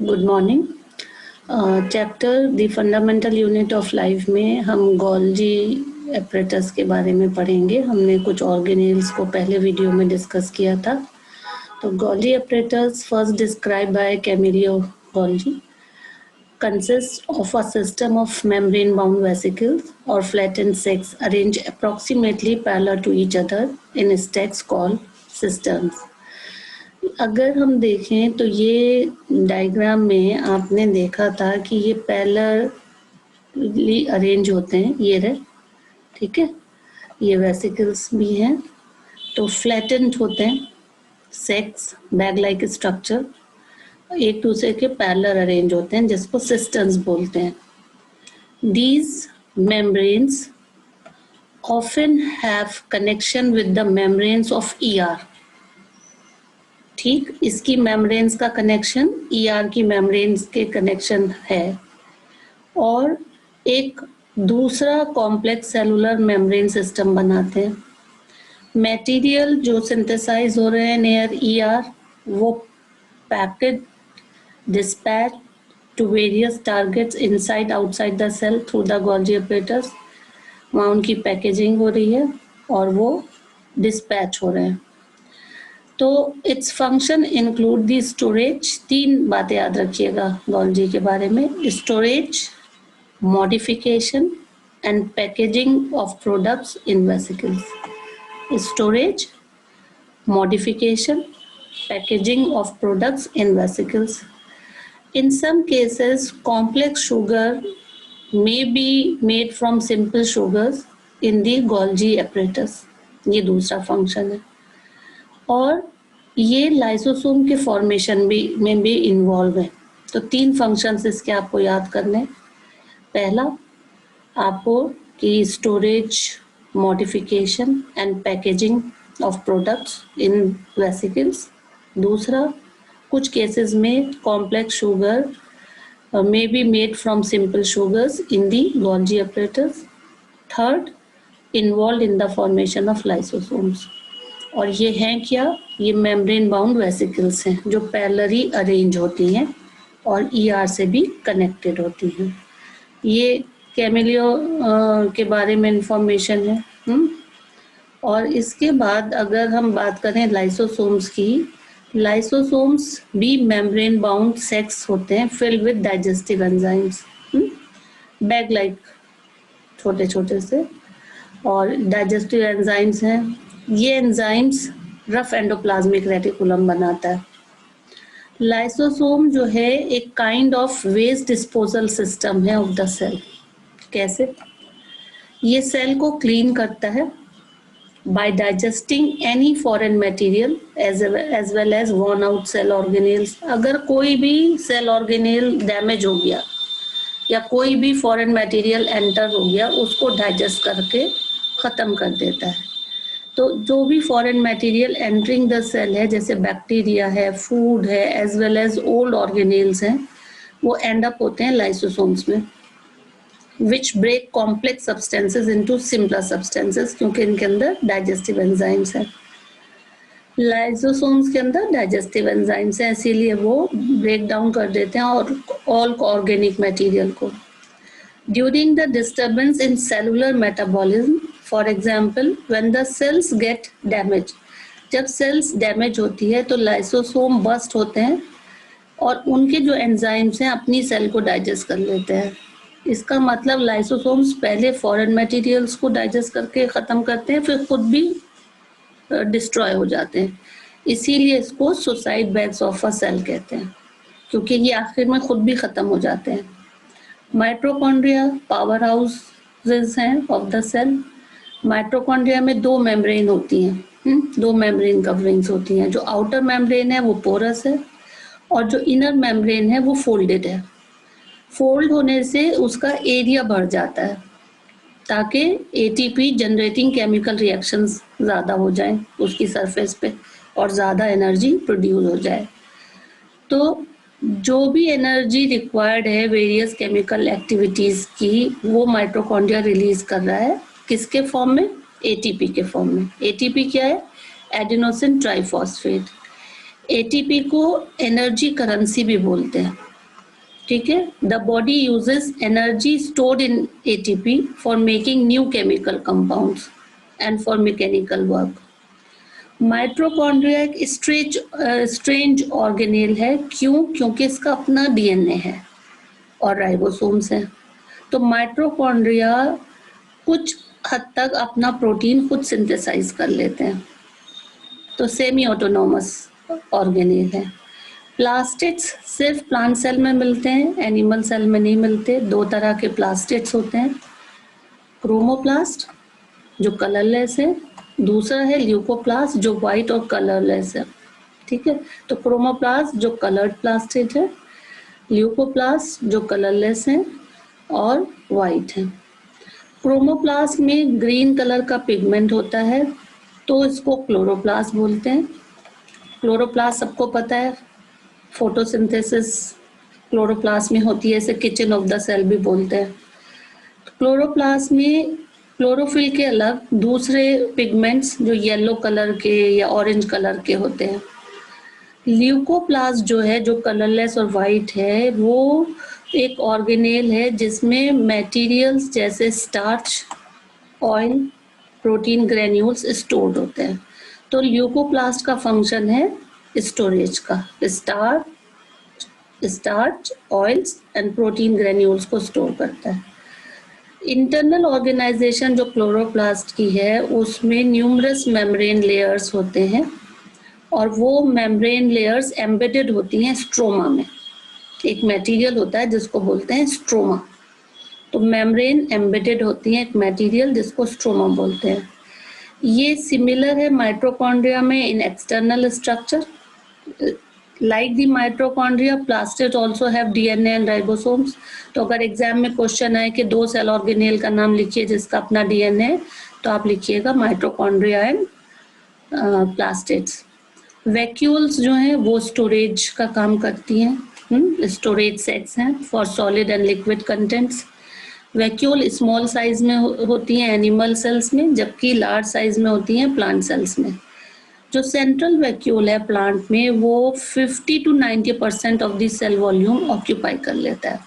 Good morning. Chapter the fundamental unit of life में हम Golgi apparatus के बारे में पढ़ेंगे। हमने कुछ ऑर्गेनेल्स को पहले वीडियो में डिस्कस किया था। तो Golgi apparatus first describe by Camillo Golgi consists of a system of membrane-bound vesicles or flattened sacs arranged approximately parallel to each other in stacks called cisterns. अगर हम देखें तो ये डायग्राम में आपने देखा था कि ये पैरेलली अरेंज होते हैं, ये रहे, ठीक है। ये वेसिकल्स भी हैं, तो फ्लैटेंड होते हैं सेक्स बैग लाइक स्ट्रक्चर, एक दूसरे के पैरेलल अरेंज होते हैं जिसको सिस्टर्न्स बोलते हैं। These membranes often have connection with the membranes of ER. ठीक, इसकी मेम्ब्रेन्स का कनेक्शन ईआर की मेम्ब्रेन्स के कनेक्शन है, और एक दूसरा कॉम्प्लेक्स सेलुलर मेम्ब्रेन सिस्टम बनाते हैं। मटेरियल जो सिंथेसाइज हो रहे हैं नियर ईआर वो packet dispatch to various targets inside outside the cell through the Golgi apparatus। वहाँ उनकी पैकेजिंग हो रही है और वो डिस्पैच हो रहे हैं। तो इट्स फंक्शन इंक्लूड दी स्टोरेज। तीन बातें याद रखिएगा गोल्जी के बारे में: storage, modification and packaging of products in vesicles. Storage, modification, packaging of products in vesicles. In some cases, complex sugar may be made from simple sugars in the Golgi apparatus। ये दूसरा function है, और ये lysosome के formation में भी involve है। तो तीन फंक्शंस इसके आपको याद करने। पहला आपको कि storage, modification and packaging of products in vesicles. दूसरा, कुछ केसेस में complex sugar may be made from simple sugars in the Golgi apparatus। Third, involved in the formation of lysosomes। और ये हैं क्या? ये मेम्ब्रेन बाउंड वेसिकल्स हैं जो पैरेलली अरेंज होती हैं और ईआर से भी कनेक्टेड होती हैं। ये कैमिलियो के बारे में इंफॉर्मेशन है। और इसके बाद अगर हम बात करें लाइसोसोम्स की, लाइसोसोम्स भी मेम्ब्रेन बाउंड सेक्स होते हैं filled with digestive enzymes, bag like छोटे छोटे से, और डाइजेस्टिव एंजाइम्स हैं। ये एंजाइम्स रफ एंडोप्लाज्मिक रेटिकुलम बनाता है। लाइसोसोम जो है एक kind of waste disposal system है ऑफ द सेल। कैसे? ये सेल को क्लीन करता है by digesting any foreign material as well as worn out cell organelles। अगर कोई भी सेल ऑर्गेनेल डैमेज हो गया या कोई भी फॉरेन मटेरियल एंटर हो गया, उसको डाइजेस्ट करके ख़त्म कर देता है। तो जो भी foreign material entering the cell है, जैसे बैक्टीरिया है, फूड है, as well as old organelles हैं, वो एंड अप होते हैं लाइसोसोम्स में, which break complex substances into simpler substances, क्योंकि इनके अंदर डाइजेस्टिव एंजाइम्स हैं। लाइसोसोम्स के अंदर डाइजेस्टिव एंजाइम्स हैं, इसीलिए वो ब्रेक डाउन कर देते हैं और ऑल ऑर्गेनिक मटेरियल को। During the disturbance in cellular metabolism, for example when the cells get damage, जब सेल्स डैमेज होती है तो लाइसोसोम बस्ट होते हैं और उनके जो एंजाइम्स हैं अपनी सेल को डाइजेस्ट कर लेते हैं। इसका मतलब लाइसोसोम्स पहले फॉरेन मटेरियल्स को डाइजेस्ट करके ख़त्म करते हैं, फिर खुद भी डिस्ट्रॉय हो जाते हैं। इसीलिए इसको suicide bags of a cell कहते हैं, क्योंकि ये आखिर में खुद भी ख़त्म हो जाते हैं। माइटोकॉन्ड्रिया पावर हाउसेस हैं ऑफ द सेल। माइटोकॉन्ड्रिया में दो मेम्ब्रेन होती हैं, दो मेम्ब्रेन कवरिंग्स होती हैं। जो आउटर मेम्ब्रेन है वो पोरस है और जो इनर मेम्ब्रेन है वो फोल्डेड है। फोल्ड होने से उसका एरिया बढ़ जाता है ताकि एटीपी जनरेटिंग केमिकल रिएक्शंस ज़्यादा हो जाएं उसकी सरफेस पे और ज़्यादा एनर्जी प्रोड्यूस हो जाए। तो जो भी एनर्जी रिक्वायर्ड है वेरियस केमिकल एक्टिविटीज़ की, वो माइटोकॉन्ड्रिया रिलीज कर रहा है। किसके फॉर्म में? एटीपी के फॉर्म में। एटीपी क्या है? Adenosine triphosphate. एटीपी को एनर्जी करेंसी भी बोलते हैं। ठीक है। The body uses energy stored in ATP for making new chemical compounds and for mechanical work. Mitochondria एक स्ट्रेंज ऑर्गेनेल है। क्यों? क्योंकि इसका अपना डीएनए है और राइबोसोम्स हैं। तो माइटोकॉन्ड्रिया कुछ हद तक अपना प्रोटीन खुद सिंथेसाइज कर लेते हैं, तो सेमी ऑटोनॉमस ऑर्गेनेल है। प्लास्टिड्स सिर्फ प्लांट सेल में मिलते हैं, एनिमल सेल में नहीं मिलते। दो तरह के प्लास्टिड्स होते हैं, क्रोमोप्लास्ट जो कलरलेस है, दूसरा है ल्यूकोप्लास्ट जो वाइट और कलरलेस है। ठीक है, तो क्रोमोप्लास्ट जो कलर्ड प्लास्टिड है, ल्यूकोप्लास्ट जो कलरलेस है और वाइट है। क्रोमोप्लास्ट में ग्रीन कलर का पिगमेंट होता है, तो इसको क्लोरोप्लास्ट बोलते हैं। क्लोरोप्लास्ट सबको पता है, फोटोसिंथेसिस क्लोरोप्लास्ट में होती है, इसे किचन ऑफ द सेल भी बोलते हैं। क्लोरोप्लास्ट में क्लोरोफिल के अलग दूसरे पिगमेंट्स जो येलो कलर के या ऑरेंज कलर के होते हैं। ल्यूकोप्लास्ट जो है, जो कलरलेस और वाइट है, वो एक ऑर्गेनेल है जिसमें मटेरियल्स जैसे starch, oil, protein granules stored होते हैं। तो ल्यूकोप्लास्ट का फंक्शन है स्टोरेज का, starch, oils and protein granules को स्टोर करता है। इंटरनल ऑर्गेनाइजेशन जो क्लोरोप्लास्ट की है, उसमें न्यूमरस मेम्ब्रेन लेयर्स होते हैं और वो मेम्ब्रेन लेयर्स एम्बेडेड होती हैं स्ट्रोमा में। एक मटेरियल होता है जिसको बोलते हैं स्ट्रोमा, तो मेम्ब्रेन एम्बेडेड होती है एक मटेरियल जिसको स्ट्रोमा बोलते हैं। ये सिमिलर है माइटोकॉन्ड्रिया में इन external structure. Like the mitochondria, plastid also have DNA and ribosomes. तो अगर एग्जाम में क्वेश्चन आए कि दो सेल ऑर्गेनेल का नाम लिखिए जिसका अपना डीएनए, तो आप लिखिएगा माइटोकॉन्ड्रिया एंड प्लास्टिड्स। वैक्यूल्स जो हैं वो स्टोरेज का काम करती हैं, स्टोरेज सेट्स हैं for solid and liquid contents. Vacuole small size में होती हैं एनिमल सेल्स में, जबकि लार्ज साइज में होती हैं प्लांट सेल्स में। जो सेंट्रल वैक्यूल है प्लांट में, वो 50 to 90% of the cell volume occupy कर लेता है।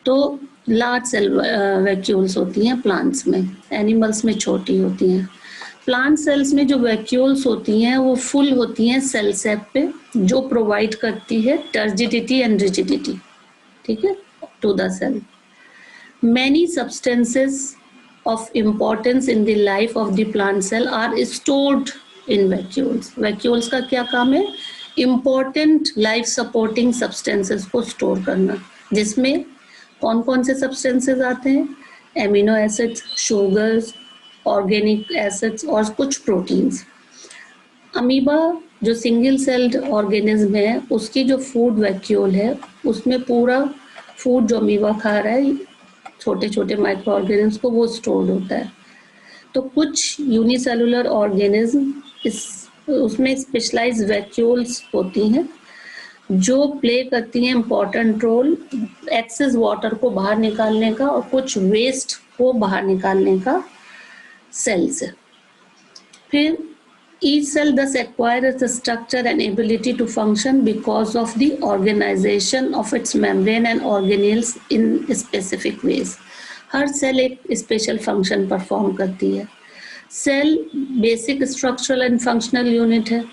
तो लार्ज सेल वैक्यूल्स होती हैं प्लांट्स में, एनिमल्स में छोटी होती हैं। प्लांट सेल्स में जो वैक्यूल्स होती हैं वो फुल होती हैं सेल सेप पे, जो प्रोवाइड करती है टर्जिडिटी एंड रिजिडिटी, ठीक है, to the cell. Many substances of importance in the life of the plant cell are stored in vacuoles. Vacuoles का क्या काम है? Important life supporting substances को store करना, जिसमें कौन कौन से substances आते हैं? Amino acids, sugars, organic acids और कुछ proteins. अमीबा जो सिंगल सेल्ड ऑर्गेनिज्म है, उसकी जो फूड वैक्यूल है, उसमें पूरा फूड जो अमीबा खा रहा है, छोटे छोटे माइक्रो ऑर्गेनिज्म को, वो स्टोर्ड होता है। तो कुछ यूनिसेलुलर ऑर्गेनिज्म उसमें स्पेशलाइज्ड वैक्यूल्स होती हैं जो प्ले करती हैं इम्पोर्टेंट रोल एक्सेस वाटर को बाहर निकालने का और कुछ वेस्ट को बाहर निकालने का सेल से। फिर each cell thus acquires the structure and ability to function because of the organization of its membrane and organelles in specific ways. हर सेल एक स्पेशल फंक्शन परफॉर्म करती है। Cell basic structural and functional unit है,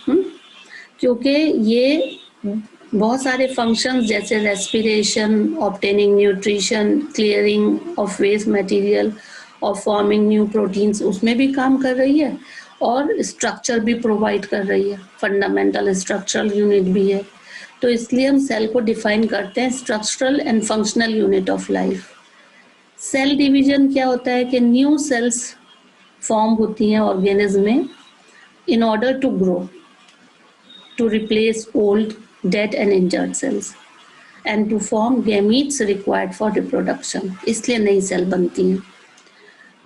क्योंकि ये बहुत सारे functions जैसे respiration, obtaining nutrition, clearing of waste material और फॉर्मिंग न्यू प्रोटीन्स, उसमें भी काम कर रही है और स्ट्रक्चर भी प्रोवाइड कर रही है, फंडामेंटल स्ट्रक्चरल यूनिट भी है। तो इसलिए हम सेल को डिफाइन करते हैं structural and functional unit of life. Cell division क्या होता है कि न्यू सेल्स फॉर्म होती हैं ऑर्गेनिज्म में in order to grow, to replace old, dead and injured cells and to form gametes required for reproduction. इसलिए नई सेल बनती हैं।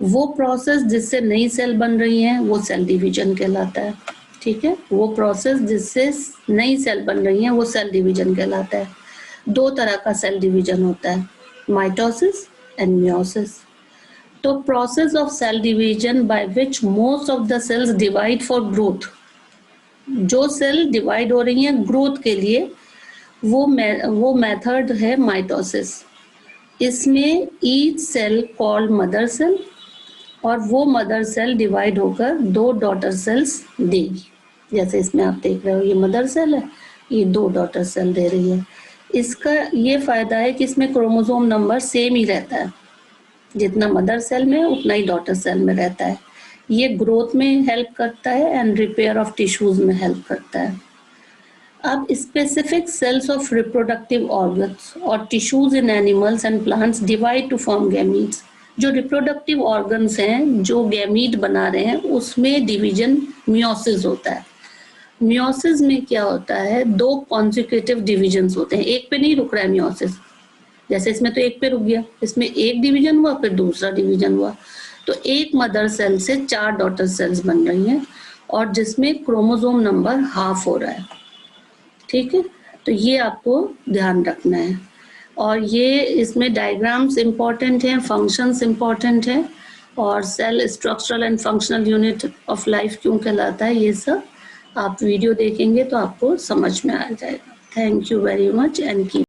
वो प्रोसेस जिससे नई सेल बन रही है वो सेल डिवीजन कहलाता है, ठीक है। वो प्रोसेस जिससे नई सेल बन रही है वो सेल डिवीजन कहलाता है। दो तरह का सेल डिवीजन होता है, माइटोसिस एंड मियोसिस। तो process of cell division by which most of the cells divide for growth, जो सेल डिवाइड हो रही हैं ग्रोथ के लिए, वो मेथड है माइटोसिस। इसमें each cell called mother cell, और वो मदर सेल डिवाइड होकर 2 डॉटर सेल्स देगी। जैसे इसमें आप देख रहे हो ये मदर सेल है, ये 2 डॉटर सेल दे रही है। इसका ये फायदा है कि इसमें क्रोमोसोम नंबर सेम ही रहता है, जितना मदर सेल में उतना ही डॉटर सेल में रहता है। ये ग्रोथ में हेल्प करता है एंड रिपेयर ऑफ टिश्यूज में हेल्प करता है। अब specific cells of reproductive organs और tissues in animals and plants divide to form gametes. जो रिप्रोडक्टिव ऑर्गन्स हैं, जो गैमीट बना रहे हैं, उसमें डिवीजन मियोसिस होता है। मियोसिस में क्या होता है, 2 कॉन्सिक्यूटिव डिविजन्स होते हैं, एक पे नहीं रुक रहा है मियोसिस। जैसे इसमें तो एक पे रुक गया, इसमें एक डिवीजन हुआ, फिर दूसरा डिवीजन हुआ। तो एक मदर सेल से 4 डॉटर सेल्स बन रही हैं, और जिसमें क्रोमोसोम नंबर हाफ हो रहा है। ठीक है, तो ये आपको ध्यान रखना है। और ये इसमें डायग्राम्स इम्पॉर्टेंट हैं, फंक्शंस इम्पॉर्टेंट हैं, और cell structural and functional unit of life क्यों कहलाता है, ये सब आप वीडियो देखेंगे तो आपको समझ में आ जाएगा। Thank you very much and keep